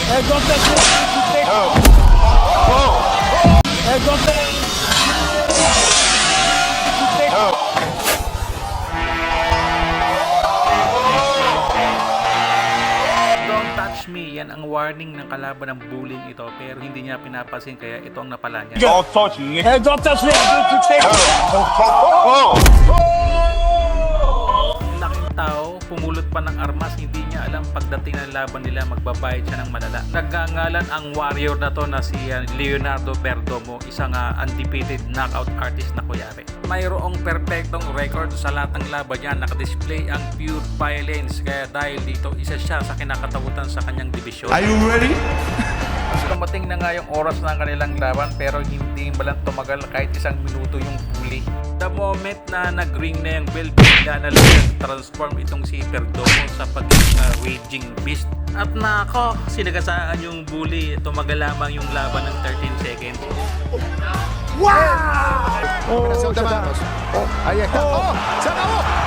Don't touch me. Don't touch me. Don't touch me, yan ang warning ng kalaban ng bullying ito, pero hindi niya pinapansin kaya ito ang napala niya. Don't touch me. Don't touch me. Laking tao, pumulot pa ng armas, hindi niya alam pagdating ng laban nila magbabayad siya ng malala. Nagngangalan ang warrior na to na si Leonardo Perdomo, isang undefeated knockout artist na kuyari. Mayroong perpektong record sa lahat ng laban niya, nakadisplay ang pure violence, kaya dahil dito isa siya sa kinakatakutan sa kanyang division. Are you ready? Dumating na nga yung oras ng kanilang laban pero hindi malang tumagal kahit isang minuto yung bully. The moment na nag-ring na yung bell, bigla na lang transform itong si Perdomo sa pagiging raging beast. At nako, sinagasaan yung bully. Tumagal lamang yung laban ng 13 seconds. Combinación de manos. Ahí está. ¡Se acabó!